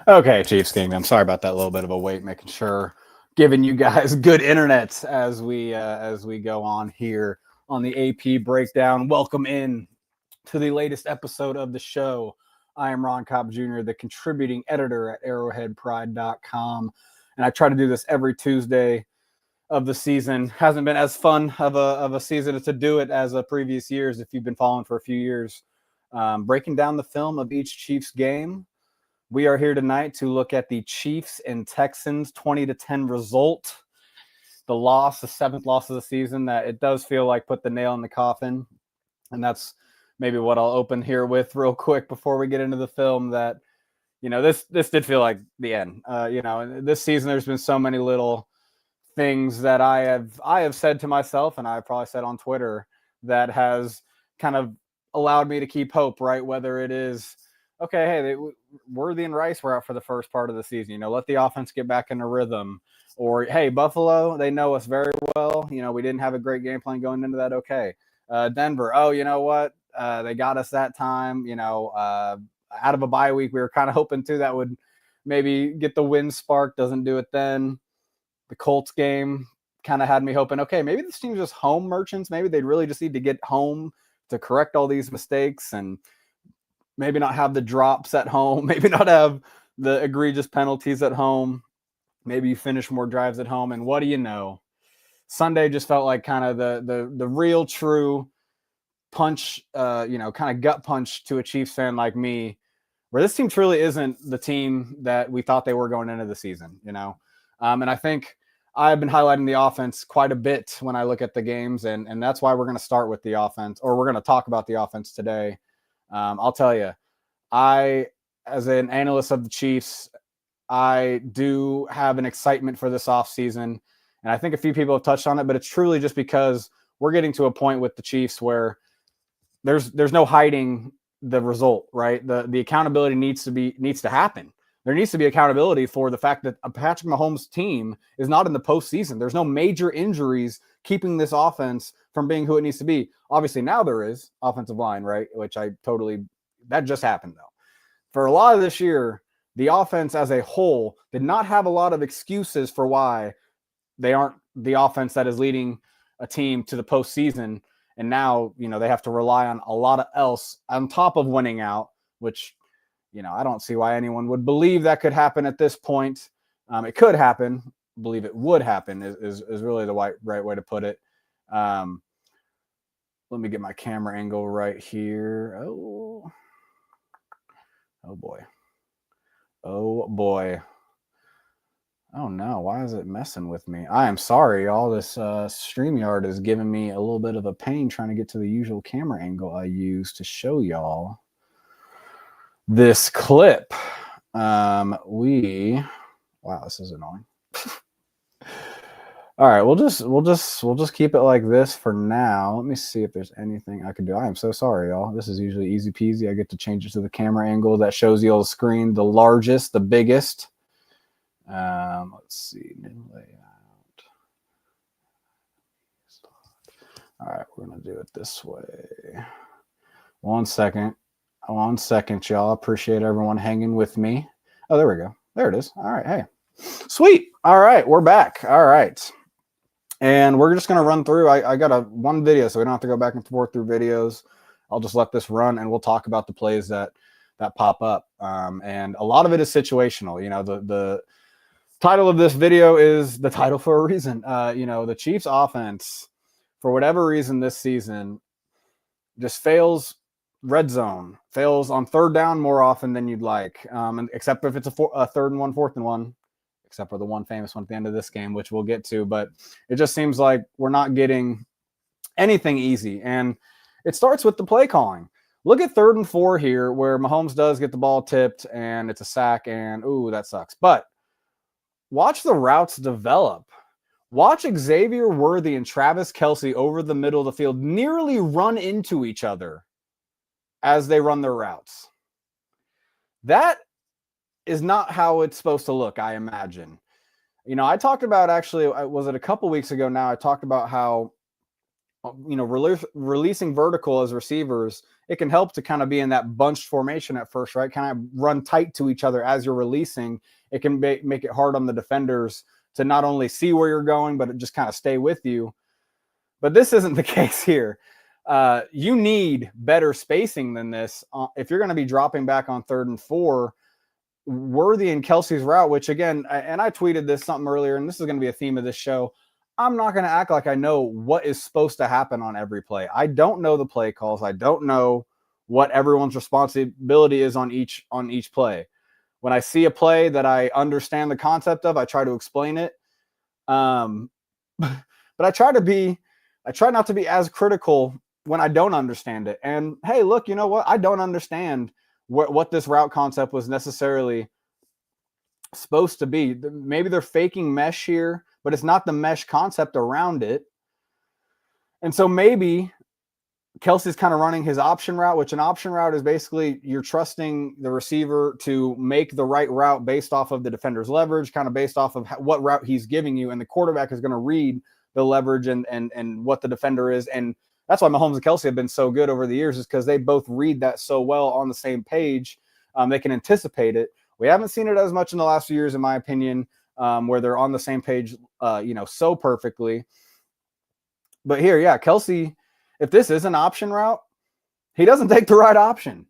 Okay, Chiefs Kingdom. Sorry about that little bit of a wait, making sure giving you guys good internet as we go on here on the AP breakdown. Welcome in to the latest episode of the show. I am Ron Kopp Jr., the contributing editor at arrowheadpride.com, and I try to do this every Tuesday of the season. Hasn't been as fun of a season to do it as previous years if you've been following for a few years. Breaking down the film of each Chiefs game. We are here tonight to look at the Chiefs and Texans 20-10 result. The loss, the seventh loss of the season, that it does feel like put the nail in the coffin. And that's maybe what I'll open here with real quick before we get into the film. That, this did feel like the end. This season there's been so many little things that I have said to myself, and I've probably said on Twitter, that has kind of allowed me to keep hope, right? Whether it is, okay, hey, Worthy and Rice were out for the first part of the season. Let the offense get back in a rhythm. Or, hey, Buffalo, they know us very well. We didn't have a great game plan going into that. Okay. Denver, oh, you know what? They got us that time. Out of a bye week, we were kind of hoping too that would maybe get the win spark. Doesn't do it then. The Colts game kind of had me hoping, okay, maybe this team's just home merchants. Maybe they'd really just need to get home to correct all these mistakes and maybe not have the drops at home, maybe not have the egregious penalties at home. Maybe you finish more drives at home. And what do you know? Sunday just felt like kind of the real true punch, kind of gut punch to a Chiefs fan like me, where this team truly isn't the team that we thought they were going into the season, And I think I've been highlighting the offense quite a bit when I look at the games, and that's why we're going to start with the offense, or we're going to talk about the offense today. I'll tell you, as an analyst of the Chiefs, I do have an excitement for this offseason. And I think a few people have touched on it, but it's truly just because we're getting to a point with the Chiefs where there's no hiding the result, right? The accountability needs to happen. There needs to be accountability for the fact that a Patrick Mahomes team is not in the postseason. There's no major injuries keeping this offense from being who it needs to be. Obviously, now there is offensive line, right? Which that just happened though. For a lot of this year, the offense as a whole did not have a lot of excuses for why they aren't the offense that is leading a team to the postseason. And now, they have to rely on a lot of else on top of winning out, which, I don't see why anyone would believe that could happen at this point. It could happen. Believe it would happen is really the right way to put it. Let me get my camera angle right here. Oh boy. Oh boy. Oh no, why is it messing with me? I am sorry, y'all. This StreamYard is giving me a little bit of a pain trying to get to the usual camera angle I use to show y'all this clip. Wow, this is annoying. All right, we'll just keep it like this for now. Let me see if there's anything I can do. I am so sorry, y'all. This is usually easy peasy. I get to change it to the camera angle that shows you all the screen, the largest, the biggest. Let's see, new layout. All right, we're gonna do it this way. One second, y'all. Appreciate everyone hanging with me. Oh, there we go. There it is. All right, hey, sweet. All right, we're back. All right, and we're just gonna run through. I got one video, so we don't have to go back and forth through videos. I'll just let this run, and we'll talk about the plays that pop up. And a lot of it is situational. The title of this video is the title for a reason. The Chiefs offense, for whatever reason this season, just fails red zone, fails on third down more often than you'd like, except if it's a third and one, fourth and one, except for the one famous one at the end of this game, which we'll get to. But it just seems like we're not getting anything easy. And it starts with the play calling. Look at 3rd and 4 here where Mahomes does get the ball tipped and it's a sack and, ooh, that sucks. But watch the routes develop. Watch Xavier Worthy and Travis Kelce over the middle of the field nearly run into each other as they run their routes. That is not how it's supposed to look, I imagine. I talked about, actually, was it a couple weeks ago now, I talked about how releasing vertical as receivers, it can help to kind of be in that bunched formation at first, right? Kind of run tight to each other as you're releasing. It can make it hard on the defenders to not only see where you're going, but just kind of stay with you. But this isn't the case here. You need better spacing than this. If you're going to be dropping back on 3rd and 4, Worthy and Kelsey's route, which again, and I tweeted this something earlier, and this is going to be a theme of this show. I'm not going to act like I know what is supposed to happen on every play. I don't know the play calls. I don't know what everyone's responsibility is on each play. When I see a play that I understand the concept of, I try to explain it. But I try not to be as critical when I don't understand it. And hey, look, you know what? I don't understand what this route concept was necessarily supposed to be. Maybe they're faking mesh here, but it's not the mesh concept around it. And so maybe Kelsey's kind of running his option route, which an option route is basically you're trusting the receiver to make the right route based off of the defender's leverage, kind of based off of what route he's giving you. And the quarterback is going to read the leverage and what the defender is. And that's why Mahomes and Kelsey have been so good over the years, is because they both read that so well on the same page. They can anticipate it. We haven't seen it as much in the last few years, in my opinion, where they're on the same page, so perfectly. But here, yeah, Kelsey, if this is an option route, he doesn't take the right option.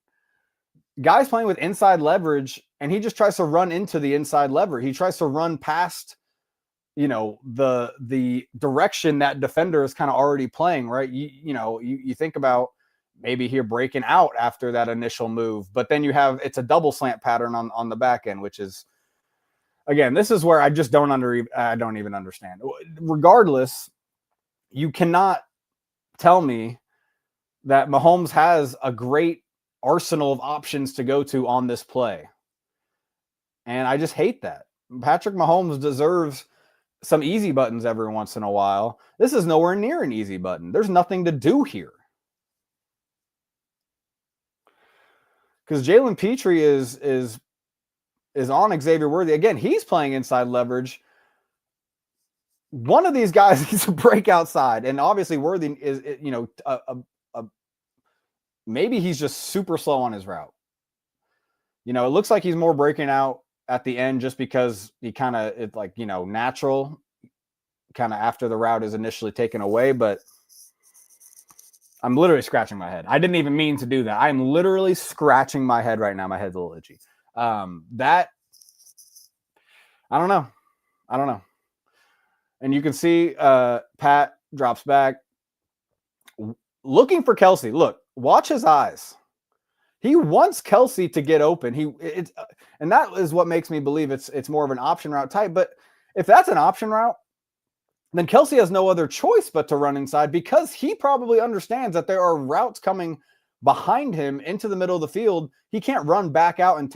Guy's playing with inside leverage, and he just tries to run into the inside lever. He tries to run past, the direction that defender is kind of already playing, right? You think about maybe here breaking out after that initial move, but then it's a double slant pattern on the back end, which is, again, this is where I just don't even understand. Regardless, you cannot tell me that Mahomes has a great arsenal of options to go to on this play. And I just hate that. Patrick Mahomes deserves some easy buttons every once in a while. This is nowhere near an easy button. There's nothing to do here. Because Jalen Petrie is on Xavier Worthy. Again, he's playing inside leverage. One of these guys needs to break outside. And obviously Worthy is, maybe he's just super slow on his route. It looks like he's more breaking out at the end just because he kind of, it's like, natural kind of after the route is initially taken away. But I'm literally scratching my head. I didn't even mean to do that. I'm literally scratching my head right now. My head's a little itchy. I don't know. And you can see Pat drops back, looking for Kelsey. Look, watch his eyes. He wants Kelsey to get open. And that is what makes me believe it's more of an option route type. But if that's an option route, then Kelsey has no other choice but to run inside, because he probably understands that there are routes coming behind him into the middle of the field. He can't run back out and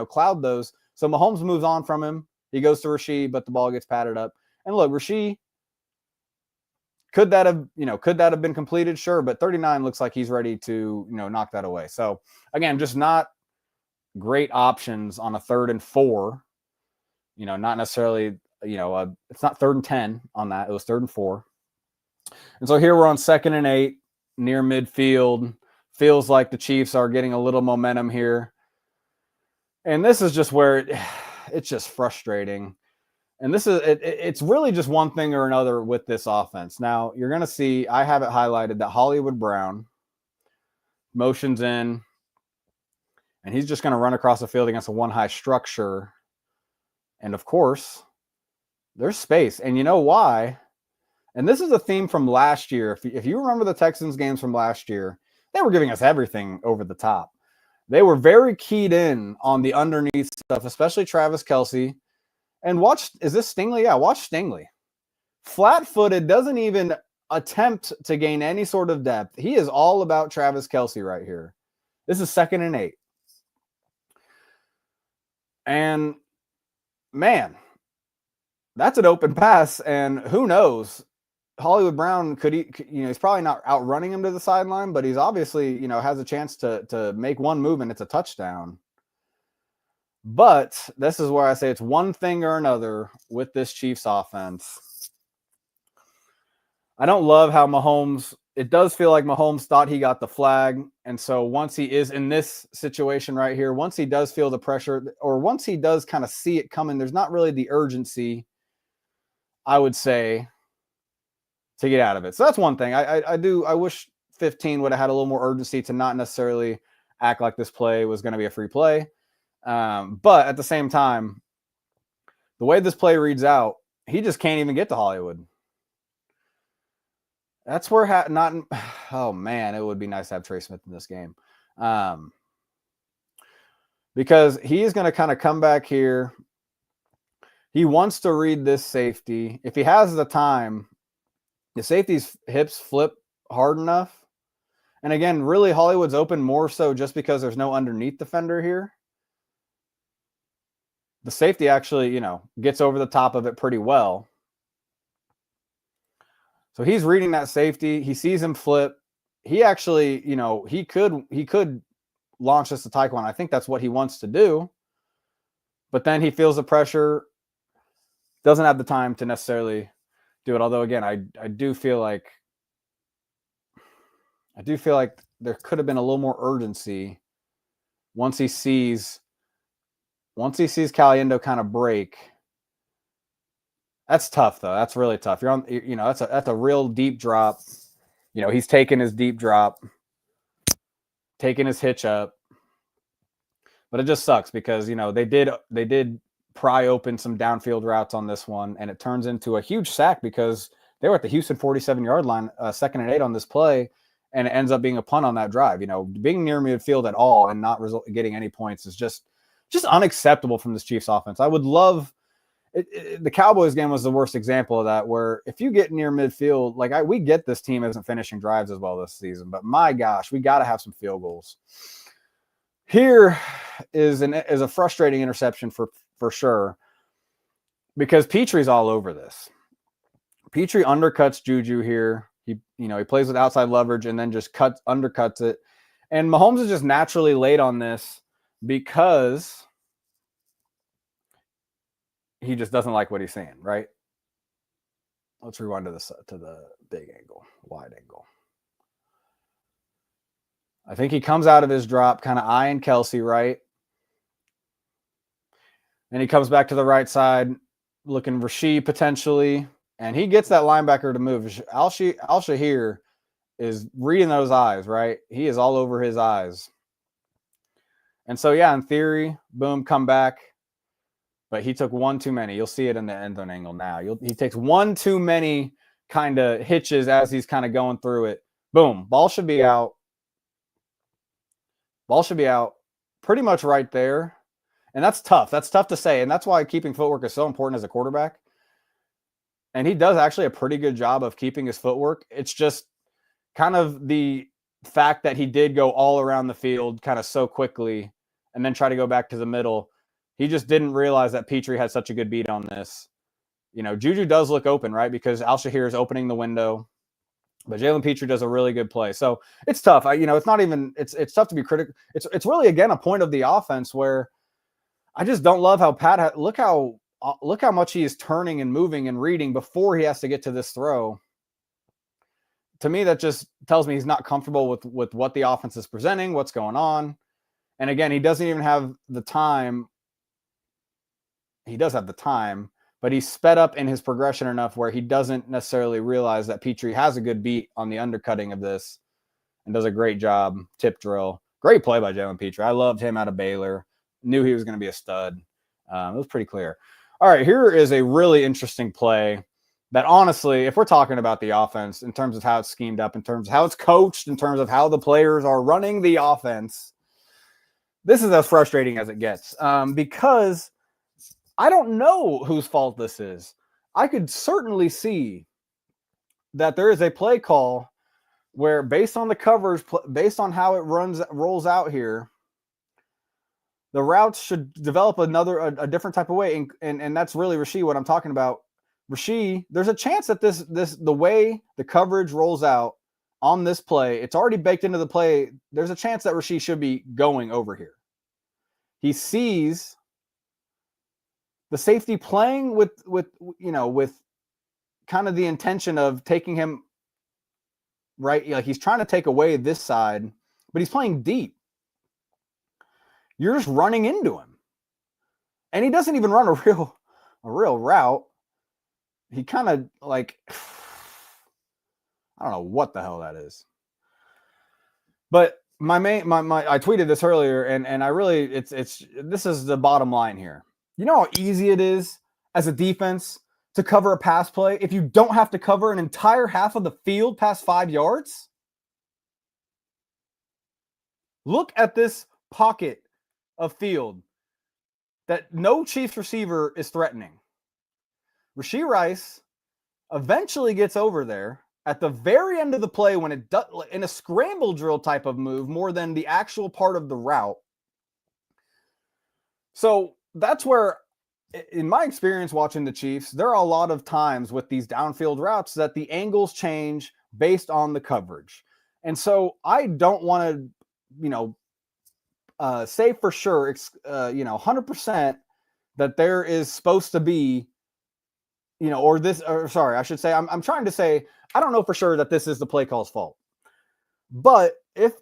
cloud those. So Mahomes moves on from him. He goes to Rasheed, but the ball gets patted up. And look, Rasheed, could that have been completed? Sure, but 39 looks like he's ready to, knock that away. So again, just not great options on a 3rd and 4. Not necessarily, it's not 3rd and 10 on that. It was 3rd and 4. And so here we're on 2nd and 8 near midfield. Feels like the Chiefs are getting a little momentum here. And this is just where it's just frustrating. And it's really just one thing or another with this offense. Now, you're going to see, I have it highlighted that Hollywood Brown motions in, and he's just going to run across the field against a one-high structure. And of course, there's space. And you know why? And this is a theme from last year. If you remember the Texans games from last year, they were giving us everything over the top. They were very keyed in on the underneath stuff, especially Travis Kelce. And is this Stingley? Yeah, watch Stingley. Flat-footed, doesn't even attempt to gain any sort of depth. He is all about Travis Kelce right here. This is 2nd and 8. And, man, that's an open pass. And who knows? Hollywood Brown he's probably not outrunning him to the sideline, but he's obviously, has a chance to make one move and it's a touchdown. But this is where I say it's one thing or another with this Chiefs offense. I don't love how Mahomes, it does feel like Mahomes thought he got the flag. And so once he is in this situation right here, once he does feel the pressure, or once he does kind of see it coming, there's not really the urgency, I would say, to get out of it. So that's one thing. I wish 15 would have had a little more urgency to not necessarily act like this play was going to be a free play. But at the same time, the way this play reads out, he just can't even get to Hollywood. That's where not. Oh man, it would be nice to have Trey Smith in this game, because he is going to kind of come back here. He wants to read this safety. If he has the time, the safety's hips flip hard enough. And again, really, Hollywood's open more so just because there's no underneath defender here. The safety actually, gets over the top of it pretty well. So he's reading that safety. He sees him flip. He actually, he could launch this to Taekwondo. I think that's what he wants to do. But then he feels the pressure, doesn't have the time to necessarily do it. Although, again, I do feel like there could have been a little more urgency once he sees Caliendo kind of break. That's tough, though. That's really tough. You're on, that's a real deep drop. He's taking his deep drop, taking his hitch up. But it just sucks because, they did pry open some downfield routes on this one, and it turns into a huge sack because they were at the Houston 47-yard line, 2nd and 8 on this play, and it ends up being a punt on that drive. Being near midfield at all and not getting any points is just unacceptable from this Chiefs offense. I would love the Cowboys game was the worst example of that, where if you get near midfield, we get this team isn't finishing drives as well this season, but my gosh, we got to have some field goals. Here is a frustrating interception for sure, because Petry's all over this. Petry undercuts Juju here. He plays with outside leverage and then just undercuts it. And Mahomes is just naturally late on this because he just doesn't like what he's seeing, right? Let's rewind to the big angle, wide angle. I think he comes out of his drop, kind of eyeing Kelsey, right? And he comes back to the right side, looking Rasheed potentially, and he gets that linebacker to move. Al-Shahir is reading those eyes, right? He is all over his eyes. And so, yeah, in theory, boom, come back. But he took one too many. You'll see it in the end zone angle now. He takes one too many kind of hitches as he's kind of going through it. Boom, ball should be out. Ball should be out pretty much right there. And that's tough. That's tough to say. And that's why keeping footwork is so important as a quarterback. And he does actually a pretty good job of keeping his footwork. It's just kind of the fact that he did go all around the field kind of so quickly and then try to go back to the middle. He just didn't realize that Petry had such a good beat on this. Juju does look open, right? Because Al-Shahir is opening the window. But Jalen Petry does a really good play. So it's tough. It's not even, it's tough to be critical. It's really, again, a point of the offense where I just don't love how look how much he is turning and moving and reading before he has to get to this throw. To me, that just tells me he's not comfortable with what the offense is presenting, what's going on. And again, he doesn't even have the time. He does have the time, but he's sped up in his progression enough where he doesn't necessarily realize that Petry has a good beat on the undercutting of this and does a great job. Tip drill. Great play by Jalen Petry. I loved him out of Baylor. Knew he was going to be a stud. It was pretty clear. All right, here is a really interesting play that, honestly, if we're talking about the offense in terms of how it's schemed up, in terms of how it's coached, in terms of how the players are running the offense, this is as frustrating as it gets, because I don't know whose fault this is. I could certainly see that there is a play call where, based on the coverage, based on how it rolls out here, the routes should develop a different type of way. And that's really Rasheed, what I'm talking about. Rasheed, there's a chance that the way the coverage rolls out on this play, it's already baked into the play. There's a chance that Rasheed should be going over here. He sees the safety playing with kind of the intention of taking him right. Like he's trying to take away this side, but he's playing deep. You're just running into him. And he doesn't even run a real route. He kind of like, I don't know what the hell that is. But I tweeted this earlier, and I really, this is the bottom line here. You know how easy it is as a defense to cover a pass play if you don't have to cover an entire half of the field past 5 yards? Look at this pocket of field that no Chiefs receiver is threatening. Rashee Rice eventually gets over there at the very end of the play when it does, in a scramble drill type of move more than the actual part of the route. So that's where, in my experience watching the Chiefs, there are a lot of times with these downfield routes that the angles change based on the coverage. And so I don't want to, say for sure, 100% that there is supposed to be, I should say, I'm trying to say, I don't know for sure that this is the play call's fault. But if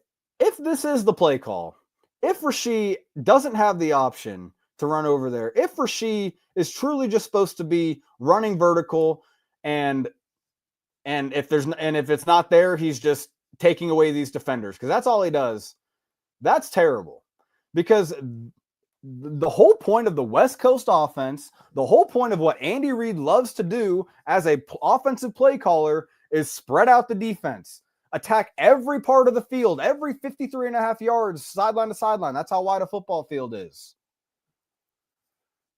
this is the play call, if Rashee doesn't have the option to run over there, if Rashee is truly just supposed to be running vertical, and if it's not there, he's just taking away these defenders because that's all he does. That's terrible, because the whole point of the West Coast offense, the whole point of what Andy Reid loves to do as a offensive play caller is spread out the defense, attack every part of the field, every 53 and a half yards, sideline to sideline. That's how wide a football field is.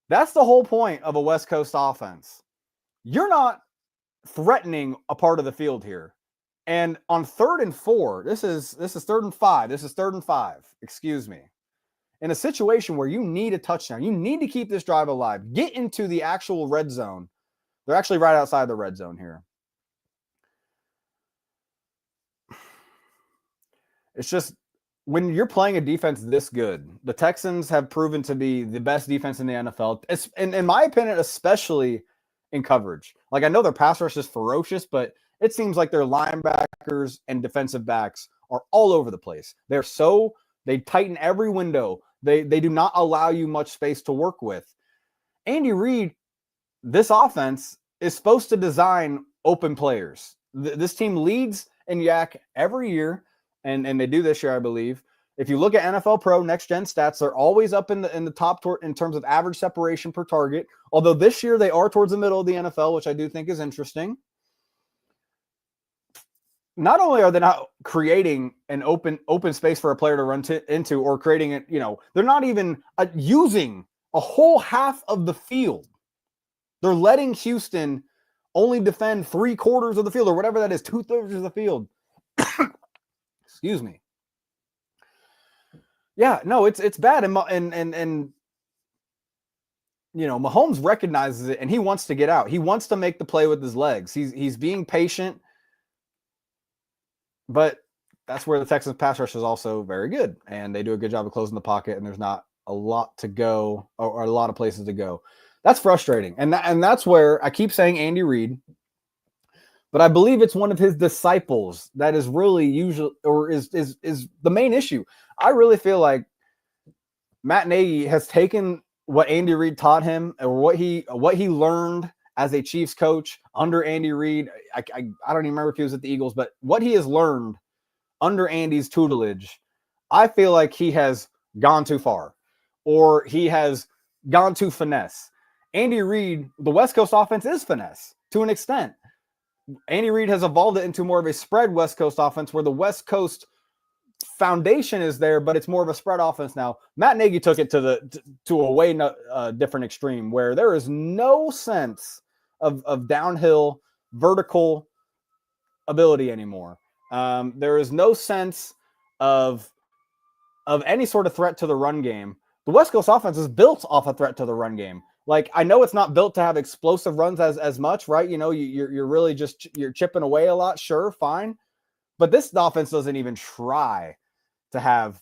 That's the whole point of a West Coast offense. You're not threatening a part of the field here. And on 3rd and 4, this is 3rd and 5. This is 3rd and 5. Excuse me. In a situation where you need a touchdown, you need to keep this drive alive. Get into the actual red zone. They're actually right outside the red zone here. It's just, when you're playing a defense this good, the Texans have proven to be the best defense in the NFL. It's, in my opinion, especially in coverage. Like, I know their pass rush is ferocious, but it seems like their linebackers and defensive backs are all over the place. They tighten every window. They do not allow you much space to work with. Andy Reid, this offense is supposed to design open players. This team leads in YAC every year, and they do this year, I believe. If you look at NFL Pro Next Gen stats, they're always up in the top in terms of average separation per target. Although this year they are towards the middle of the NFL, which I do think is interesting. Not only are they not creating an open space for a player to run into, or creating it, they're not even using a whole half of the field. They're letting Houston only defend 3/4 of the field, or whatever that is, 2/3 of the field. Excuse me. Yeah, no, it's bad, and Mahomes recognizes it, and he wants to get out. He wants to make the play with his legs. He's being patient. But that's where the Texans pass rush is also very good, and they do a good job of closing the pocket, and there's not a lot to go, or a lot of places to go. That's frustrating, and that's where I keep saying Andy Reid, but I believe it's one of his disciples that is really usually, or is the main issue. I really feel like Matt Nagy has taken what Andy Reid taught him, or what he learned as a Chiefs coach under Andy Reid. I don't even remember if he was at the Eagles, but what he has learned under Andy's tutelage, I feel like he has gone too far, or he has gone too finesse. Andy Reid, the West Coast offense is finesse to an extent. Andy Reid has evolved it into more of a spread West Coast offense, where the West Coast foundation is there, but it's more of a spread offense now. Matt Nagy took it to a way different extreme, where there is no sense of downhill vertical ability anymore. There is no sense of any sort of threat to the run game. The West Coast offense is built off a threat to the run game. Like, I know it's not built to have explosive runs as much, right? You're really just, you're chipping away a lot. Sure, fine. But this offense doesn't even try to have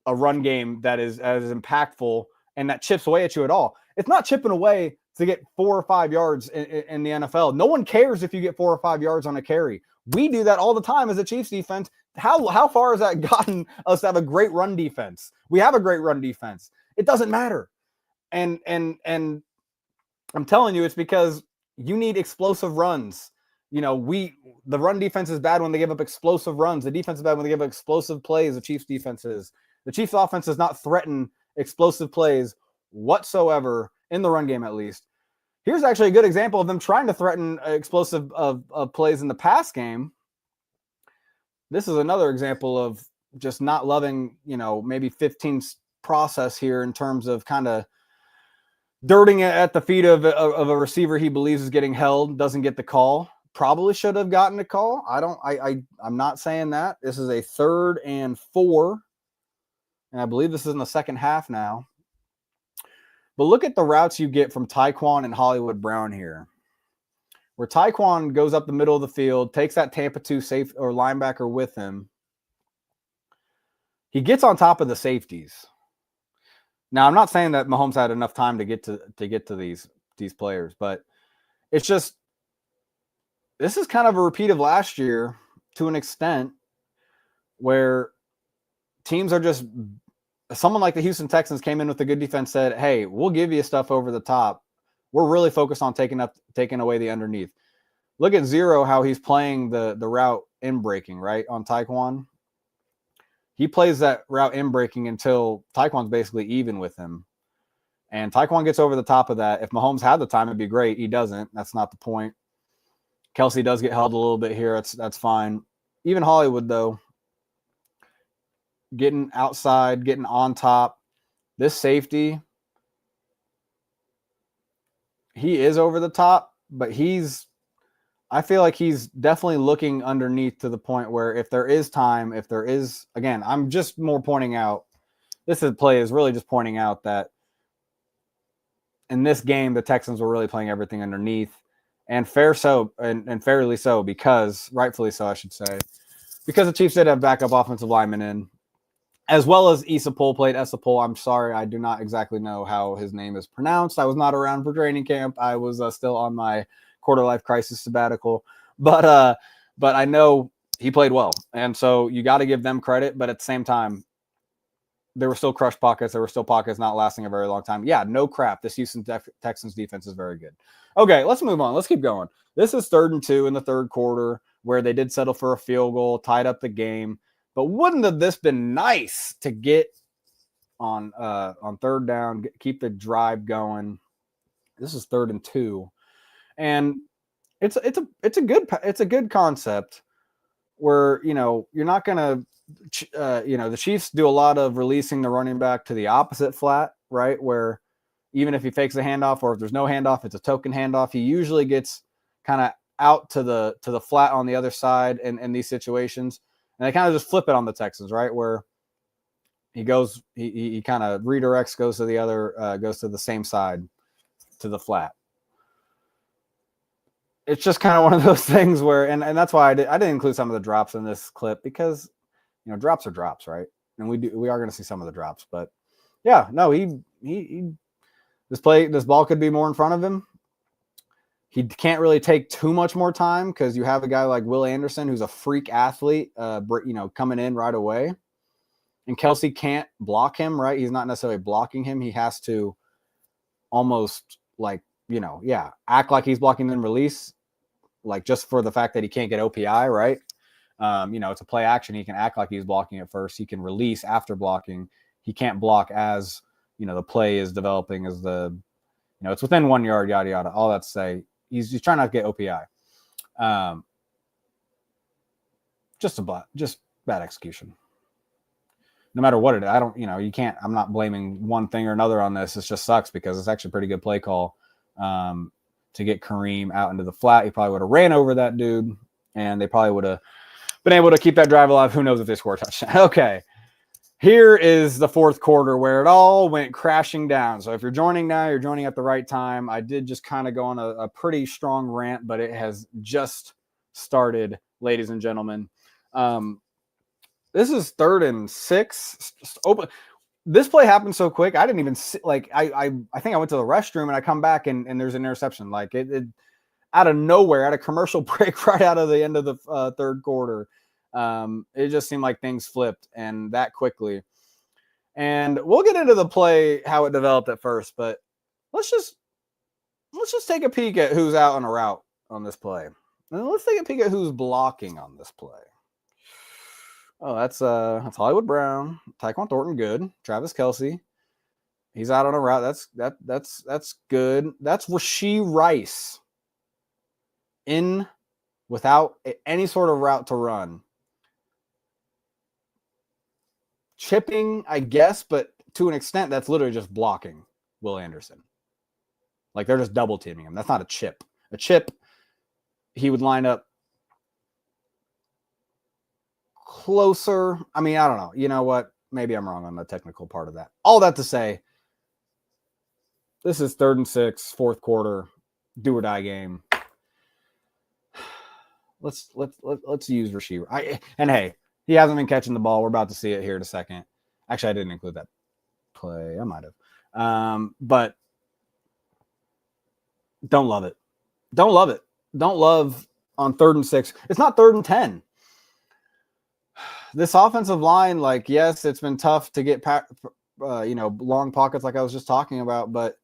a run game that is as impactful and that chips away at you at all. It's not chipping away to get 4 or 5 yards in the NFL. No one cares if you get 4 or 5 yards on a carry. We do that all the time as a Chiefs defense. How far has that gotten us to have a great run defense? We have a great run defense. It doesn't matter. And I'm telling you, it's because you need explosive runs. You know, the run defense is bad when they give up explosive runs. The defense is bad when they give up explosive plays. The Chiefs defense is. The Chiefs offense does not threaten explosive plays whatsoever in the run game, at least. Here's actually a good example of them trying to threaten explosive of plays in the pass game. This is another example of just not loving, maybe 15 process here in terms of kind of dirting it at the feet of a receiver he believes is getting held, doesn't get the call. Probably should have gotten a call. I'm not saying that. This is a 3rd and 4. And I believe this is in the second half now. But look at the routes you get from Tyquan and Hollywood Brown here. Where Tyquan goes up the middle of the field, takes that Tampa 2 safe or linebacker with him. He gets on top of the safeties. Now, I'm not saying that Mahomes had enough time to get to these players, but it's just this is kind of a repeat of last year to an extent where teams are just someone like the Houston Texans came in with a good defense, said, hey, we'll give you stuff over the top. We're really focused on taking away the underneath. Look at Zero, how he's playing the route in breaking, right, on Tyquan. He plays that route in breaking until Tyquan's basically even with him. And Tyquan gets over the top of that. If Mahomes had the time, it'd be great. He doesn't. That's not the point. Kelsey does get held a little bit here. That's fine. Even Hollywood, though, getting outside, getting on top. This safety, he is over the top, but I feel like he's definitely looking underneath to the point where if there is time, again, I'm just more pointing out, this play is really just pointing out that in this game, the Texans were really playing everything underneath, and fairly so, because, rightfully so, I should say, because the Chiefs did have backup offensive linemen in, as well as Isapol played Esapol. I'm sorry, I do not exactly know how his name is pronounced. I was not around for training camp. I was still on my quarter-life crisis sabbatical. But I know he played well. And so you got to give them credit. But at the same time, there were still crushed pockets. There were still pockets not lasting a very long time. Yeah, no crap. This Houston Texans defense is very good. Okay, let's move on. Let's keep going. This is 3rd and 2 in the third quarter where they did settle for a field goal, tied up the game. But wouldn't have this been nice to get on 3rd down, keep the drive going? This is 3rd and 2. And it's a good concept where, you're not going to, the Chiefs do a lot of releasing the running back to the opposite flat, right? Where even if he fakes a handoff or if there's no handoff, it's a token handoff. He usually gets kind of out to the flat on the other side in these situations. And they kind of just flip it on the Texans, right? Where he goes, he kind of redirects, goes to the same side, to the flat. It's just kind of one of those things where, and that's why I didn't include some of the drops in this clip because, drops are drops, right? And we are going to see some of the drops, but yeah, no, this ball could be more in front of him. He can't really take too much more time because you have a guy like Will Anderson who's a freak athlete, coming in right away. And Kelsey can't block him, right? He's not necessarily blocking him. He has to almost act like he's blocking then release, like just for the fact that he can't get OPI, right? It's a play action. He can act like he's blocking at first. He can release after blocking. He can't block as, the play is developing as it's within 1 yard, yada, yada. All that to say, he's trying not to get OPI. Just bad execution. No matter what it is, you can't, I'm not blaming one thing or another on this. It just sucks because it's actually a pretty good play call to get Kareem out into the flat. He probably would have ran over that dude and they probably would have been able to keep that drive alive. Who knows if they score a touchdown. Okay. Here is the fourth quarter where it all went crashing down. So if you're joining now, you're joining at the right time. I did just kind of go on a pretty strong rant, but it has just started, ladies and gentlemen. This is 3rd and 6. Open. this play happened so quick. I didn't even see, like, I think I went to the restroom and I come back and there's an interception. Like it out of nowhere, at a commercial break right out of the end of the third quarter. It just seemed like things flipped and that quickly. And we'll get into the play, how it developed at first, but let's just take a peek at who's out on a route on this play. And let's take a peek at who's blocking on this play. Oh, that's Hollywood Brown, Tyquan Thornton, good. Travis Kelce, he's out on a route. That's good. That's Rashee Rice in without any sort of route to run. Chipping, I guess, but to an extent, that's literally just blocking Will Anderson. Like they're just double teaming him. That's not a chip. A chip, he would line up closer. I mean, I don't know. You know what? Maybe I'm wrong on the technical part of that. All that to say, this is 3rd and 6, fourth quarter, do or die game. Let's use Rashee. And hey, he hasn't been catching the ball. We're about to see it here in a second. Actually, I didn't include that play. I might have. But don't love it. Don't love it. Don't love on 3rd and 6. It's not 3rd and 10. This offensive line, like, yes, it's been tough to get long pockets like I was just talking about, but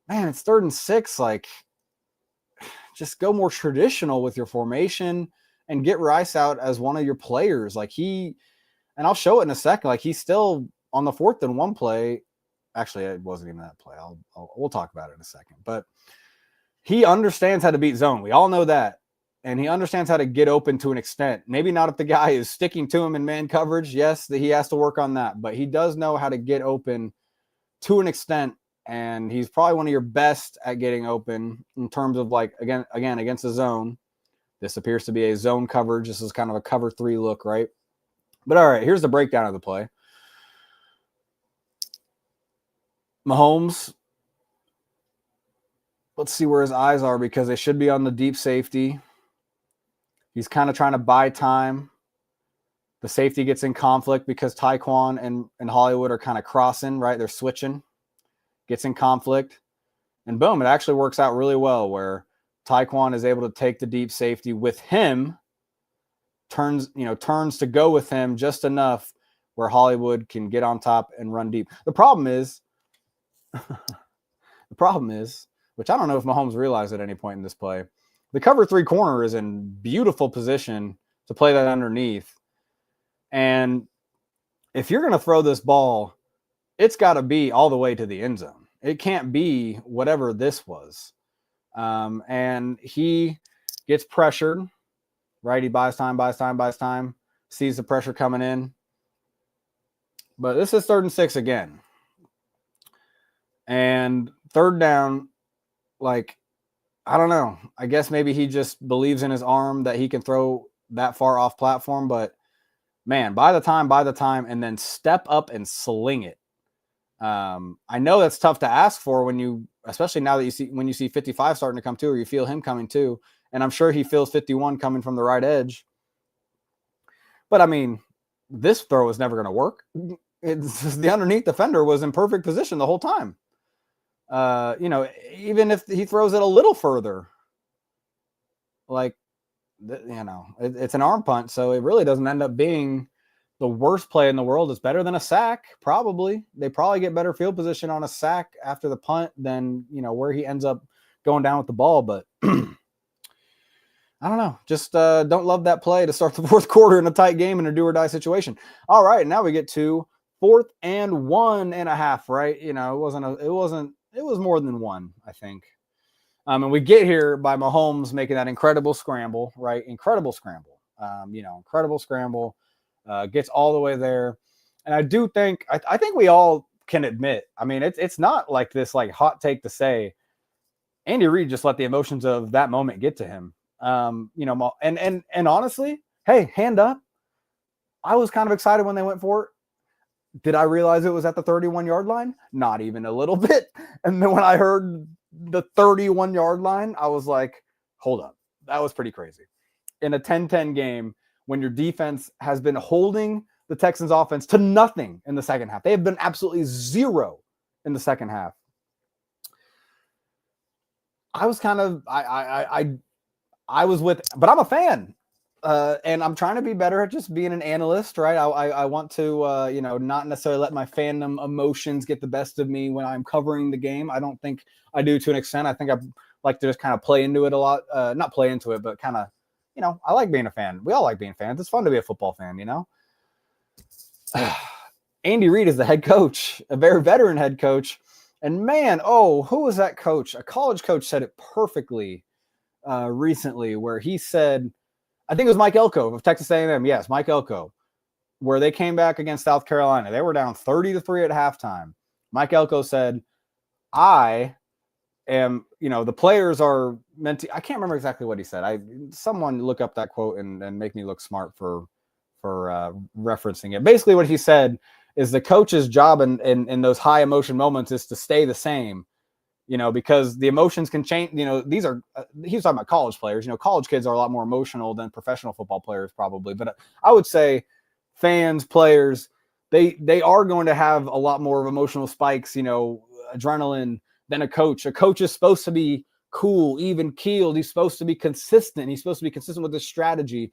man, it's 3rd and 6. Like, just go more traditional with your formation and get Rice out as one of your players. Like and I'll show it in a second. Like he's still on the 4th and 1 play. Actually, it wasn't even that play. We'll talk about it in a second, but he understands how to beat zone. We all know that. And he understands how to get open to an extent. Maybe not if the guy is sticking to him in man coverage. Yes, he has to work on that. But he does know how to get open to an extent. And he's probably one of your best at getting open in terms of, like, again against the zone. This appears to be a zone coverage. This is kind of a cover 3 look, right? But all right, here's the breakdown of the play. Mahomes, let's see where his eyes are because they should be on the deep safety. He's kind of trying to buy time. The safety gets in conflict because Tyquan and Hollywood are kind of crossing, right? They're switching. Gets in conflict. And boom, it actually works out really well where Tyquan is able to take the deep safety with him, turns to go with him just enough where Hollywood can get on top and run deep. The problem is, which I don't know if Mahomes realized at any point in this play, the cover 3 corner is in beautiful position to play that underneath. And if you're going to throw this ball, it's got to be all the way to the end zone. It can't be whatever this was. And he gets pressured, right? He buys time, sees the pressure coming in. But this is 3rd and 6 again. And 3rd down, like, I don't know. I guess maybe he just believes in his arm that he can throw that far off platform. But, man, by the time, and then step up and sling it. I know that's tough to ask for especially now that when you see 55 starting to come too, or you feel him coming too. And I'm sure he feels 51 coming from the right edge. But, I mean, this throw is never going to work. The underneath defender was in perfect position the whole time. Even if he throws it a little further, like, it's an arm punt. So it really doesn't end up being the worst play in the world. It's better than a sack. Probably. They probably get better field position on a sack after the punt than, where he ends up going down with the ball. But I don't know. Just don't love that play to start the 4th quarter in a tight game in a do or die situation. All right. Now we get to 4th and 1.5, right? It was more than 1, I think. And we get here by Mahomes making that incredible scramble, right? Incredible scramble. Gets all the way there. And I do think, I think we all can admit, I mean, it's not like this like hot take to say Andy Reid just let the emotions of that moment get to him. And honestly, hey, hand up, I was kind of excited when they went for it. Did I realize it was at the 31-yard line? Not even a little bit. And then when I heard the 31-yard line, I was like, hold up. That was pretty crazy. In a 10-10 game, when your defense has been holding the Texans offense to nothing in the second half. They have been absolutely zero in the second half. I was kind of, I was with, but I'm a fan. And I'm trying to be better at just being an analyst, right? I want to, not necessarily let my fandom emotions get the best of me when I'm covering the game. I don't think I do to an extent. I think I like to just kind of play into it a lot. Not play into it, but kind of, I like being a fan. We all like being fans. It's fun to be a football fan, Andy Reid is the head coach, a very veteran head coach. And man, who was that coach? A college coach said it perfectly recently, where he said, I think it was Mike Elko of Texas A&M. Yes, Mike Elko, where they came back against South Carolina. They were down 30-3 at halftime. Mike Elko said, I am, the players are meant to, I can't remember exactly what he said. Someone look up that quote and make me look smart for referencing it. Basically what he said is the coach's job in those high emotion moments is to stay the same, because the emotions can change. These are, he was talking about college players. College kids are a lot more emotional than professional football players probably. But I would say fans, players, they are going to have a lot more of emotional spikes, adrenaline than a coach. A coach is supposed to be cool, even keeled. He's supposed to be consistent. He's supposed to be consistent with his strategy.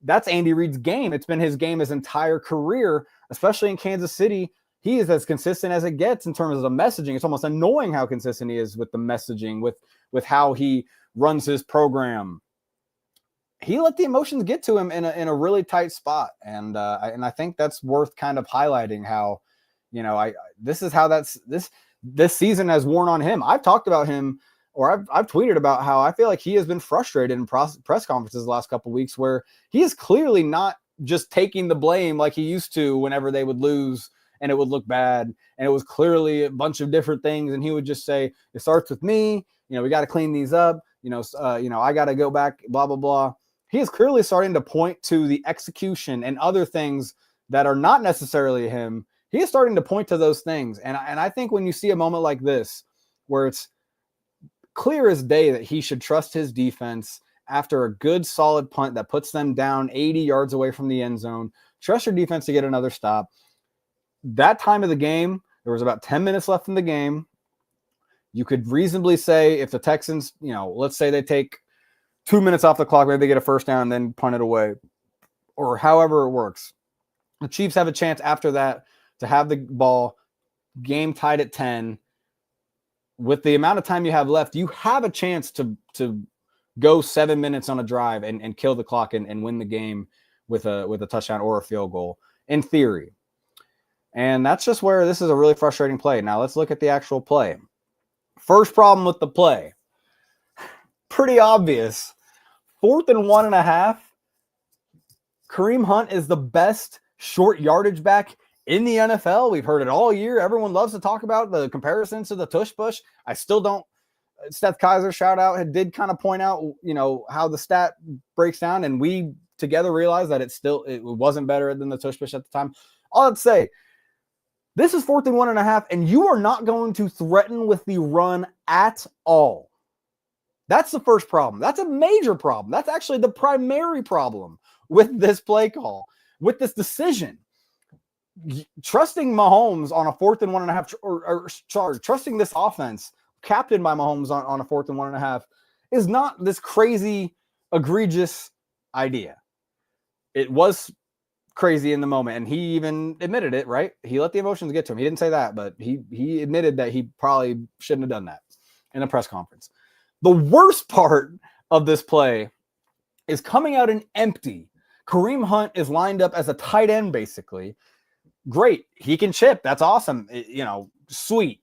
That's Andy Reid's game. It's been his game his entire career, especially in Kansas City. He is as consistent as it gets in terms of the messaging. It's almost annoying how consistent he is with the messaging, with how he runs his program. He let the emotions get to him in a really tight spot, and I think that's worth kind of highlighting. How, this is how this season has worn on him. I've talked about him, or I've tweeted about how I feel like he has been frustrated in press conferences the last couple of weeks, where he is clearly not just taking the blame like he used to whenever they would lose and it would look bad. And it was clearly a bunch of different things. And he would just say, it starts with me, we got to clean these up. I got to go back, blah, blah, blah. He is clearly starting to point to the execution and other things that are not necessarily him. He is starting to point to those things. And I think when you see a moment like this, where it's clear as day that he should trust his defense after a good solid punt that puts them down 80 yards away from the end zone, trust your defense to get another stop. That time of the game, there was about 10 minutes left in the game. You could reasonably say if the Texans, let's say they take 2 minutes off the clock, maybe they get a first down and then punt it away, or however it works. The Chiefs have a chance after that to have the ball, game tied at 10. With the amount of time you have left, you have a chance to go 7 minutes on a drive and kill the clock and win the game with a touchdown or a field goal, in theory. And that's just where this is a really frustrating play. Now let's look at the actual play. First problem with the play. Pretty obvious. 4th and 1.5. Kareem Hunt is the best short yardage back in the NFL. We've heard it all year. Everyone loves to talk about the comparisons to the tush push. I still don't. Steph Kaiser, shout out, did kind of point out, how the stat breaks down, and we together realized that it wasn't better than the tush push at the time. All I'd say, this is 4th and 1.5, and you are not going to threaten with the run at all. That's the first problem. That's a major problem. That's actually the primary problem with this play call, with this decision. Trusting Mahomes on a 4th and 1.5 or charge, trusting this offense captained by Mahomes on a 4th and 1.5 is not this crazy, egregious idea. It was crazy in the moment, and he even admitted it, right? He let the emotions get to him. He didn't say that, but he admitted that he probably shouldn't have done that in a press conference. The worst part of this play is coming out in empty. Kareem Hunt is lined up as a tight end, basically. Great. He can chip. That's awesome. Sweet.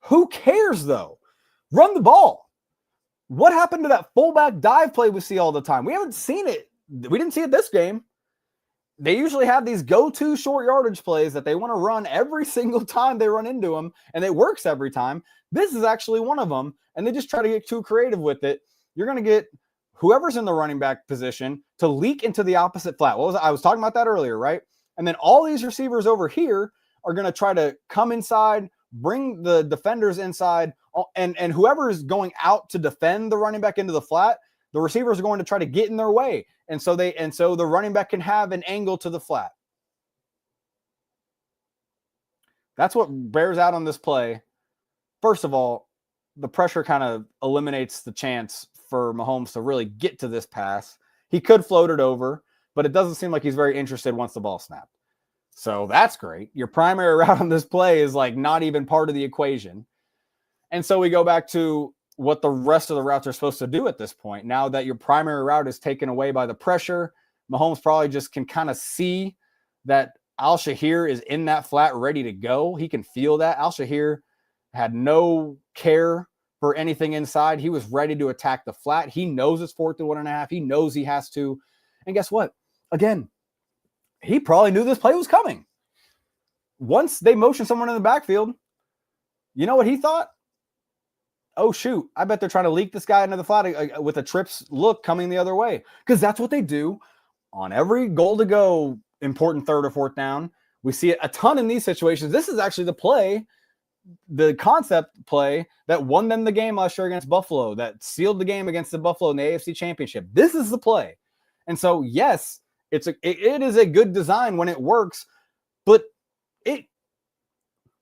Who cares, though? Run the ball. What happened to that fullback dive play we see all the time? We haven't seen it. We didn't see it this game. They usually have these go-to short yardage plays that they want to run every single time they run into them, and it works every time. This is actually one of them, and they just try to get too creative with it. You're going to get whoever's in the running back position to leak into the opposite flat. I was talking about that earlier, right? And then all these receivers over here are going to try to come inside, bring the defenders inside, and whoever is going out to defend the running back into the flat, the receivers are going to try to get in their way. And so the running back can have an angle to the flat. That's what bears out on this play. First of all, the pressure kind of eliminates the chance for Mahomes to really get to this pass. He could float it over, but it doesn't seem like he's very interested once the ball snapped. So that's great. Your primary route on this play is like not even part of the equation. And so we go back to what the rest of the routes are supposed to do at this point. Now that your primary route is taken away by the pressure, Mahomes probably just can kind of see that Al-Shahir is in that flat ready to go. He can feel that. Al-Shahir had no care for anything inside. He was ready to attack the flat. He knows it's 4th and 1.5. He knows he has to. And guess what? Again, he probably knew this play was coming. Once they motioned someone in the backfield, you know what he thought? Oh, shoot, I bet they're trying to leak this guy into the flat with a trips look coming the other way. Because that's what they do on every goal to go important 3rd or 4th down. We see it a ton in these situations. This is actually the play, the concept play that won them the game last year against Buffalo, that sealed the game against the Buffalo in the AFC Championship. This is the play. And so, yes, it is a good design when it works, but it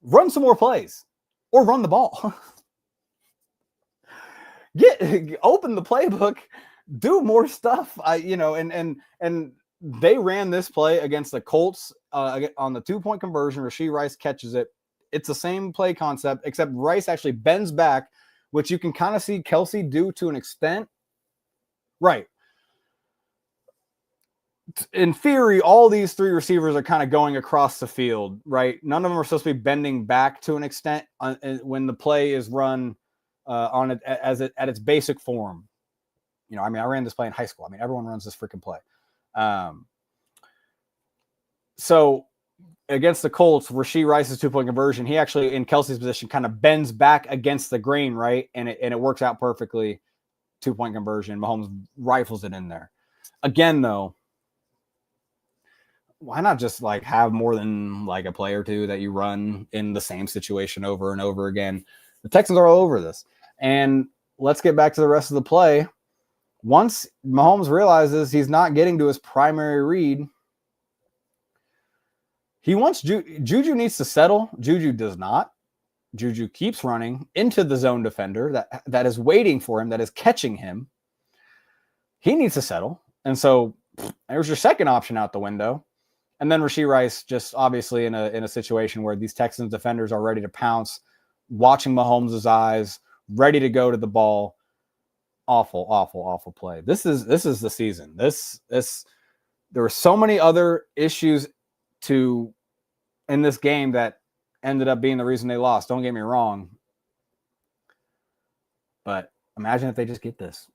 run some more plays or run the ball. Open the playbook, do more stuff. And they ran this play against the Colts on the 2-point conversion. Rashee Rice catches it. It's the same play concept, except Rice actually bends back, which you can kind of see Kelsey do to an extent. Right. In theory, all these 3 receivers are kind of going across the field, right? None of them are supposed to be bending back to an extent when the play is run on it at its basic form. I ran this play in high school. Everyone runs this freaking play. So against the Colts, Rashee Rice's 2-point conversion, he actually, in Kelsey's position, kind of bends back against the grain, right? And it works out perfectly. 2-point conversion. Mahomes rifles it in there. Again, though, why not just have more than a play or two that you run in the same situation over and over again? The Texans are all over this. And let's get back to the rest of the play. Once Mahomes realizes he's not getting to his primary read, he wants Juju needs to settle. Juju does not. Juju keeps running into the zone defender that is waiting for him, that is catching him. He needs to settle. And so there's your second option out the window. And then Rashee Rice, just obviously in a situation where these Texans defenders are ready to pounce, watching Mahomes' eyes, ready to go to the ball. Awful, awful, awful play. This is the season. There were so many other issues in this game that ended up being the reason they lost. Don't get me wrong. But imagine if they just get this.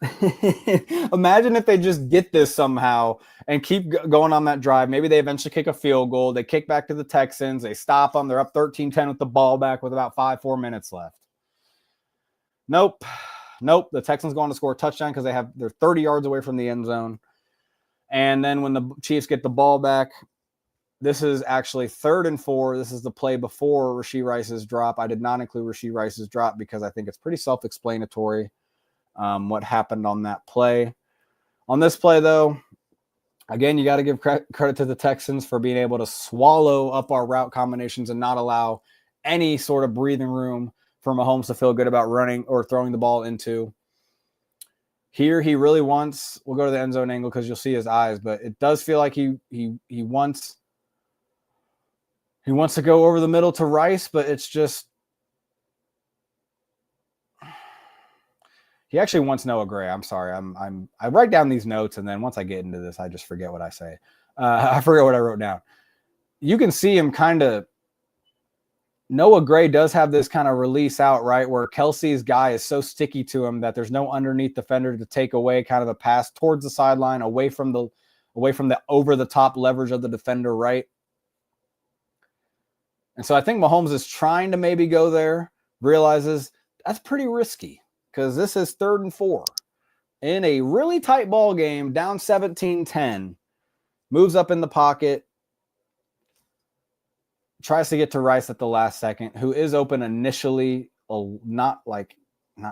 Imagine if they just get this somehow and keep going on that drive. Maybe they eventually kick a field goal. They kick back to the Texans. They stop them. They're up 13-10 with the ball back with about 4 minutes left. Nope. The Texans go on to score a touchdown because they're 30 yards away from the end zone. And then when the Chiefs get the ball back, this is actually 3rd and 4. This is the play before Rashee Rice's drop. I did not include Rashee Rice's drop because I think it's pretty self-explanatory what happened on that play. On this play, though, again, you got to give credit to the Texans for being able to swallow up our route combinations and not allow any sort of breathing room for Mahomes to feel good about running or throwing the ball into. Here, he really wants, we'll go to the end zone angle because you'll see his eyes, but it does feel like he wants to go over the middle to Rice, but it's just, he actually wants Noah Gray. I'm sorry. I write down these notes, and then once I get into this, I just forget what I say. I forget what I wrote down. You can see him kind of, Noah Gray does have this kind of release out, right, where Kelsey's guy is so sticky to him that there's no underneath defender to take away kind of the pass towards the sideline, away from the over the top leverage of the defender, right? And so I think Mahomes is trying to maybe go there, realizes that's pretty risky because this is 3rd and 4 in a really tight ball game, down 17-10, moves up in the pocket, tries to get to Rice at the last second, who is open initially, not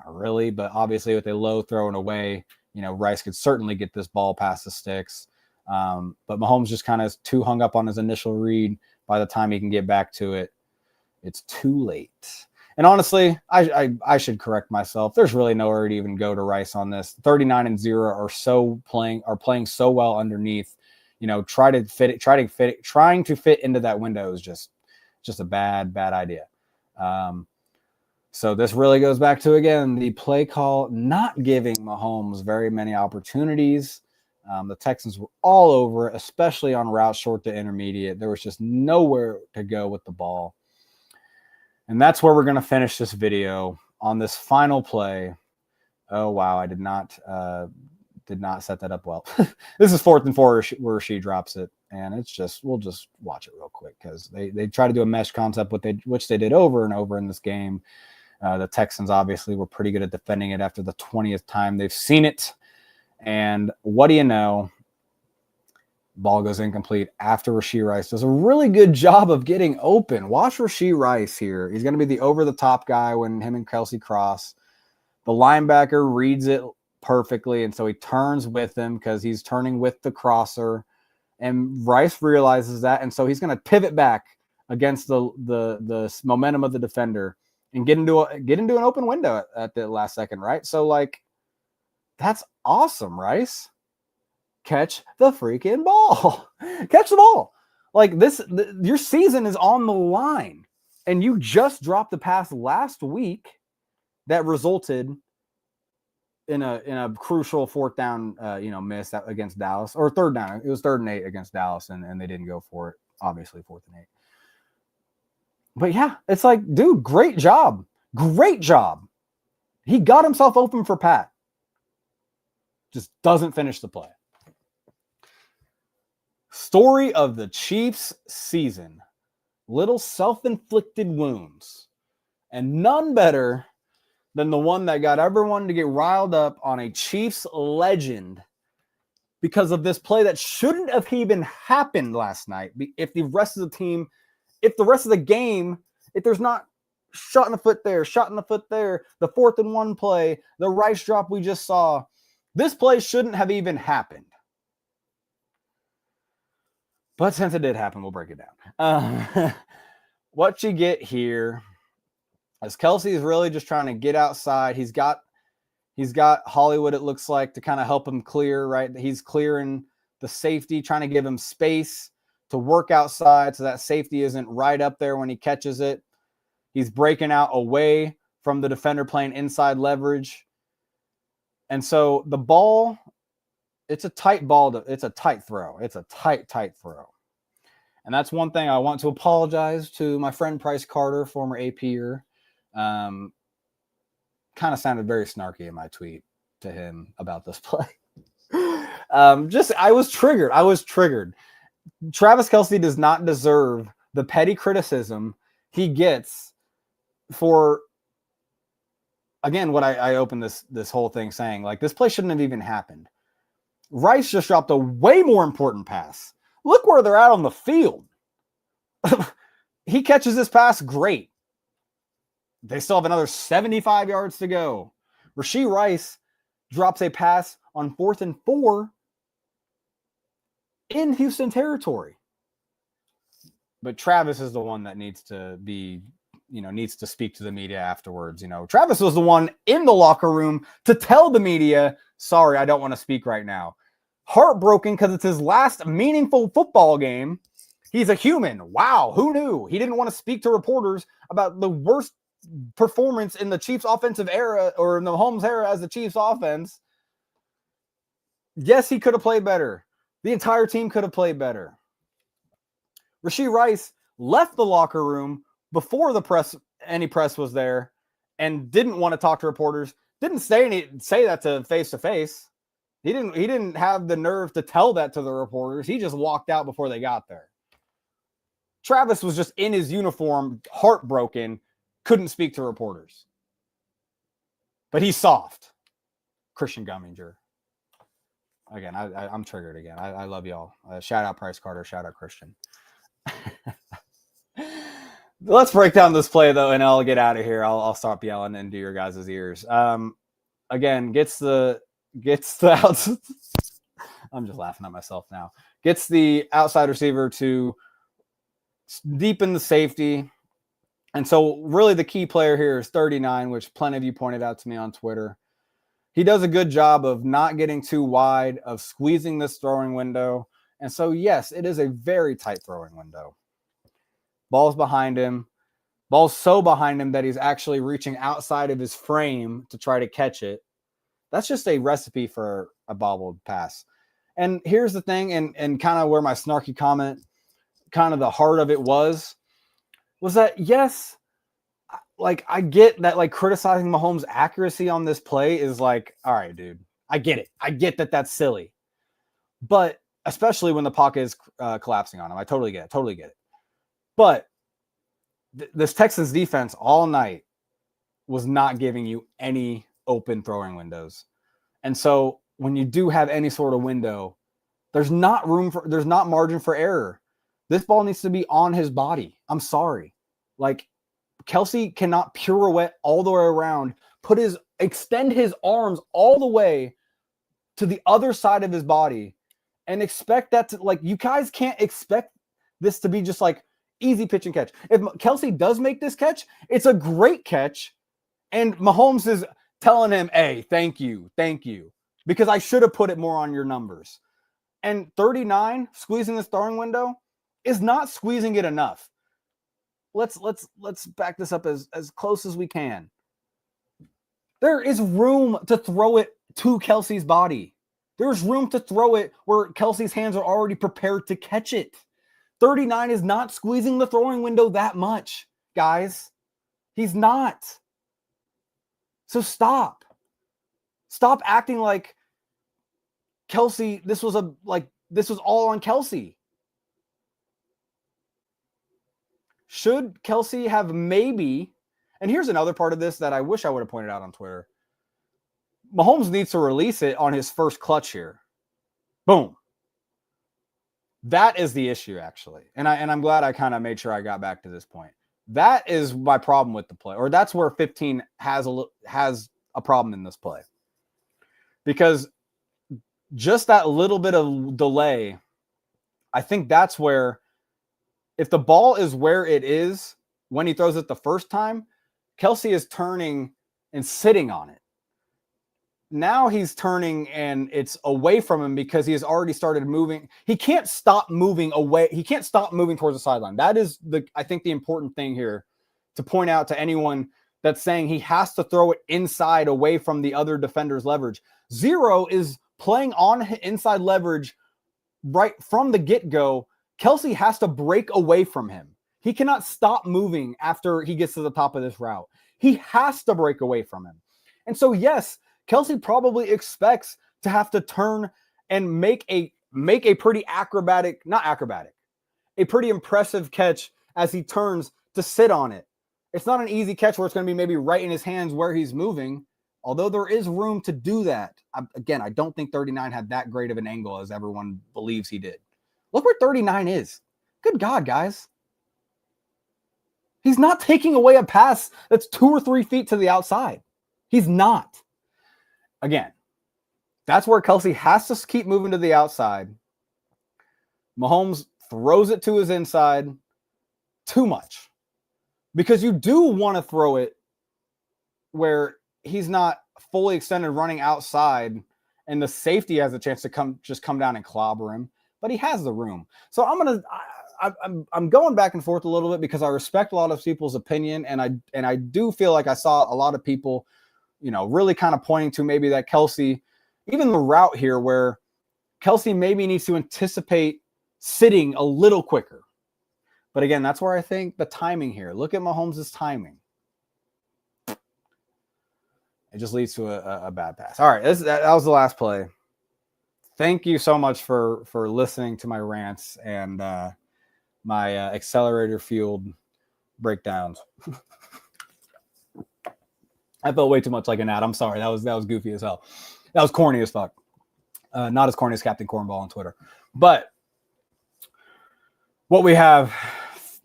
really, but obviously with a low throwing away, Rice could certainly get this ball past the sticks. But Mahomes just kind of too hung up on his initial read by the time he can get back to it. It's too late. And honestly, I should correct myself. There's really nowhere to even go to Rice on this. 39-0 are playing so well underneath. Trying to fit into that window is just a bad idea. So this really goes back to, again, the play call not giving Mahomes very many opportunities. The Texans were all over it, especially on routes short to intermediate. There was just nowhere to go with the ball. And that's where we're going to finish this video on this final play. Oh, wow. I did not set that up well. This is 4th and 4 where she drops it. And we'll just watch it real quick because they try to do a mesh concept, which they did over and over in this game. The Texans obviously were pretty good at defending it after the 20th time they've seen it. And what do you know? Ball goes incomplete after Rashee Rice does a really good job of getting open. Watch Rashee Rice here. He's going to be the over-the-top guy when him and Kelsey cross. The linebacker reads it perfectly, and so he turns with him because he's turning with the crosser. And Rice realizes that, and so he's going to pivot back against the momentum of the defender and get into an open window at the last second, right? So, that's awesome, Rice. Catch the freaking ball. Catch the ball. Your season is on the line. And you just dropped the pass last week that resulted in a crucial 4th down miss against Dallas. Or 3rd down. It was 3rd and 8 against Dallas, and they didn't go for it. Obviously, 4th and 8. But yeah, it's dude, great job. Great job. He got himself open for Pat. Just doesn't finish the play. Story of the Chiefs season. Little self-inflicted wounds. And none better than the one that got everyone to get riled up on a Chiefs legend because of this play that shouldn't have even happened last night. If the rest of the game, if there's not shot in the foot there, the 4th and 1 play, the Rice drop we just saw, this play shouldn't have even happened. But since it did happen, we'll break it down. What you get here is Kelsey is really just trying to get outside. He's got Hollywood, it looks like, to kind of help him clear, right? He's clearing the safety, trying to give him space to work outside so that safety isn't right up there when he catches it. He's breaking out away from the defender playing inside leverage. And so the ball, it's a tight ball. It's a tight throw. It's a tight throw. And that's one thing I want to apologize to my friend Price Carter, former APer. Kind of sounded very snarky in my tweet to him about this play. I was triggered. Travis Kelce does not deserve the petty criticism he gets for, again, what I opened this whole thing saying, this play shouldn't have even happened. Rice just dropped a way more important pass. Look where they're at on the field. He catches this pass, great. They still have another 75 yards to go. Rashee Rice drops a pass on 4th and 4 in Houston territory. But Travis is the one that needs to speak to the media afterwards. Travis was the one in the locker room to tell the media, sorry, I don't want to speak right now. Heartbroken because it's his last meaningful football game. He's a human. Wow, who knew? He didn't want to speak to reporters about the worst performance in the Chiefs offensive era, or in the Mahomes era as the Chiefs offense. Yes, he could have played better. The entire team could have played better. Rashee Rice left the locker room before any press was there and didn't want to talk to reporters. Didn't say that to face. He didn't have the nerve to tell that to the reporters. He just walked out before they got there. Travis was just in his uniform, heartbroken, couldn't speak to reporters. But he's soft. Christian Gumminger. Again, I'm triggered again. I love y'all. Shout out Price Carter. Shout out Christian. Let's break down this play, though, and I'll get out of here. I'll stop yelling into your guys' ears. Again, gets the outs. I'm just laughing at myself now. Gets the outside receiver to deepen the safety. And so really the key player here is 39, which plenty of you pointed out to me on Twitter. He does a good job of not getting too wide, of squeezing this throwing window. And so, yes, it is a very tight throwing window. Ball's behind him. Ball's so behind him that he's actually reaching outside of his frame to try to catch it. That's just a recipe for a bobbled pass. And here's the thing, and kind of where my snarky comment, kind of the heart of it was that, yes, like I get that, like criticizing Mahomes' accuracy on this play is like, all right, dude, I get it. I get that that's silly. But especially when the pocket is collapsing on him. I totally get it. But this Texans defense all night was not giving you any open throwing windows. And so when you do have any sort of window, there's not margin for error. This ball needs to be on his body. I'm sorry. Like, Kelce cannot pirouette all the way around, extend his arms all the way to the other side of his body and expect that to, like, you guys can't expect this to be just like easy pitch and catch. If Kelce does make this catch, it's a great catch. And Mahomes is telling him, hey, thank you, because I should have put it more on your numbers. And 39 squeezing this throwing window is not squeezing it enough. Let's back this up as close as we can. There is room to throw it to Kelce's body. There's room to throw it where Kelce's hands are already prepared to catch it. 39 is not squeezing the throwing window that much, guys. He's not. So stop. Stop acting like Kelce, this was all on Kelce. Should Kelce have maybe, and here's another part of this that I wish I would have pointed out on Twitter. Mahomes needs to release it on his first clutch here. Boom. That is the issue, actually. And I'm glad I kind of made sure I got back to this point. That is my problem with the play, or that's where 15 has a problem in this play. Because just that little bit of delay, I think that's where, if the ball is where it is when he throws it the first time, Kelce is turning and sitting on it. Now he's turning and it's away from him because he has already started moving. He can't stop moving away. He can't stop moving towards the sideline. That is I think the important thing here to point out to anyone that's saying he has to throw it inside away from the other defender's leverage. Zero is playing on inside leverage right from the get-go. Kelce has to break away from him. He cannot stop moving after he gets to the top of this route. He has to break away from him. And so, yes, Kelce probably expects to have to turn and make a pretty a pretty impressive catch as he turns to sit on it. It's not an easy catch where it's going to be maybe right in his hands where he's moving, although there is room to do that. Again, I don't think 39 had that great of an angle as everyone believes he did. Look where 39 is. Good God, guys. He's not taking away a pass that's 2 or 3 feet to the outside. He's not. Again, that's where Kelce has to keep moving to the outside. Mahomes throws it to his inside too much. Because you do want to throw it where he's not fully extended running outside and the safety has a chance to come down and clobber him. But he has the room. So I'm going back and forth a little bit because I respect a lot of people's opinion, and I do feel like I saw a lot of people, really kind of pointing to maybe that Kelce, even the route here where Kelce maybe needs to anticipate sitting a little quicker. But again, that's where I think the timing here. Look at Mahomes' timing. It just leads to a bad pass. All right, that was the last play. Thank you so much for listening to my rants and my accelerator-fueled breakdowns. I felt way too much like an ad. I'm sorry. That was goofy as hell. That was corny as fuck. Not as corny as Captain Cornball on Twitter. But what we have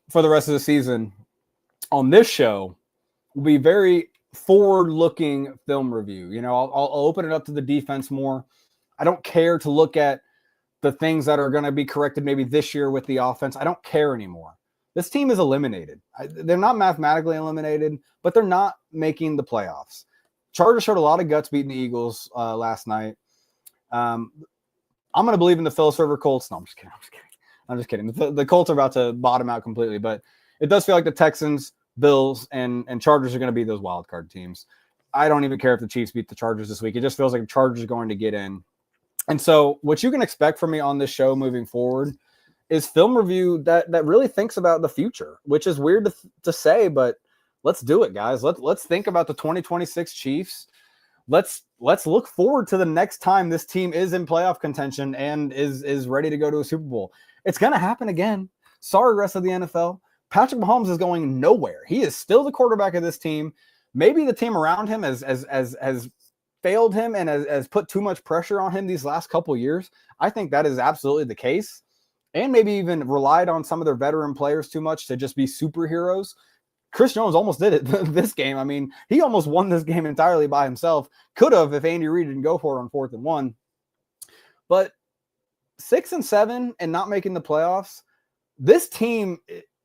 for the rest of the season on this show will be very forward-looking film review. I'll open it up to the defense more. I don't care to look at the things that are going to be corrected maybe this year with the offense. I don't care anymore. this team is eliminated. They're not mathematically eliminated, but they're not making the playoffs. Chargers showed a lot of guts beating the Eagles last night. I'm going to believe in the Phil Server Colts. No, I'm just kidding. The Colts are about to bottom out completely, but it does feel like the Texans, Bills, and Chargers are going to be those wild card teams. I don't even care if the Chiefs beat the Chargers this week. It just feels like the Chargers are going to get in. And so what you can expect from me on this show moving forward is film review that really thinks about the future, which is weird to say, but let's do it, guys. Let's think about the 2026 Chiefs. Let's look forward to the next time this team is in playoff contention and is ready to go to a Super Bowl. It's going to happen again. Sorry, rest of the NFL. Patrick Mahomes is going nowhere. He is still the quarterback of this team. Maybe the team around him has failed him and has put too much pressure on him these last couple of years. I think that is absolutely the case. And maybe even relied on some of their veteran players too much to just be superheroes. Chris Jones almost did it this game. I mean, he almost won this game entirely by himself. Could have if Andy Reid didn't go for it on 4th and 1. But 6-7 and not making the playoffs, this team,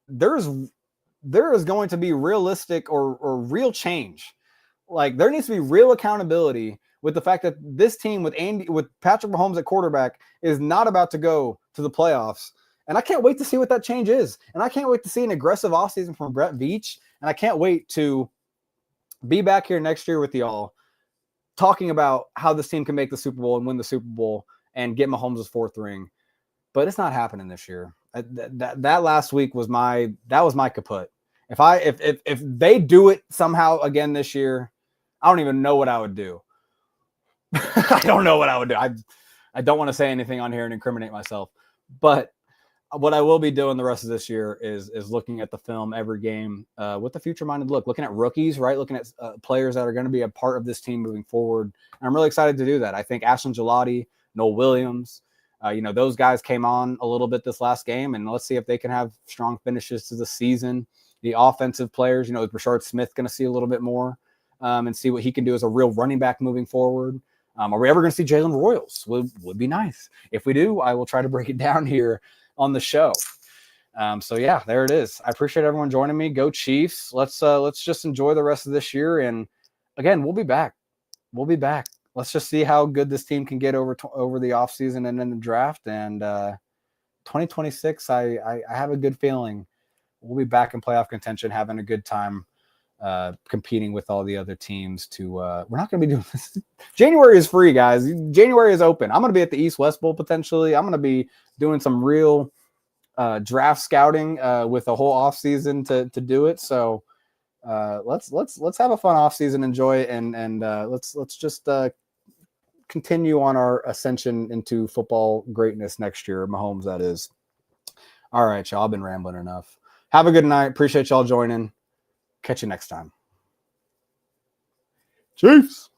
there is going to be realistic or real change. Like, there needs to be real accountability with the fact that this team with Patrick Mahomes at quarterback is not about to go to the playoffs. And I can't wait to see what that change is. And I can't wait to see an aggressive offseason from Brett Veach. And I can't wait to be back here next year with y'all talking about how this team can make the Super Bowl and win the Super Bowl and get Mahomes' 4th ring. But it's not happening this year. That last week was my kaput. If they do it somehow again this year, I don't even know what I would do. I don't know what I would do. I don't want to say anything on here and incriminate myself. But what I will be doing the rest of this year is looking at the film every game with a future-minded look, looking at rookies, right? Looking at players that are going to be a part of this team moving forward. And I'm really excited to do that. I think Ashton Gelati, Noel Williams, those guys came on a little bit this last game, and let's see if they can have strong finishes to the season. The offensive players, is Rashard Smith going to see a little bit more and see what he can do as a real running back moving forward. Are we ever going to see Jalen Royals? Would be nice. If we do, I will try to break it down here on the show. So yeah, there it is. I appreciate everyone joining me. Go Chiefs. Let's just enjoy the rest of this year. And again, we'll be back. Let's just see how good this team can get over the offseason and then the draft. And 2026, I have a good feeling we'll be back in playoff contention, having a good time competing with all the other teams. We're not going to be doing this. January is free, guys. January is open. I'm going to be at the East-West Bowl potentially. I'm going to be doing some real draft scouting with a whole offseason to do it. So let's have a fun offseason, enjoy it, and let's just continue on our ascension into football greatness next year. Mahomes, that is. All right, y'all. I've been rambling enough. Have a good night. Appreciate y'all joining. Catch you next time. Chiefs.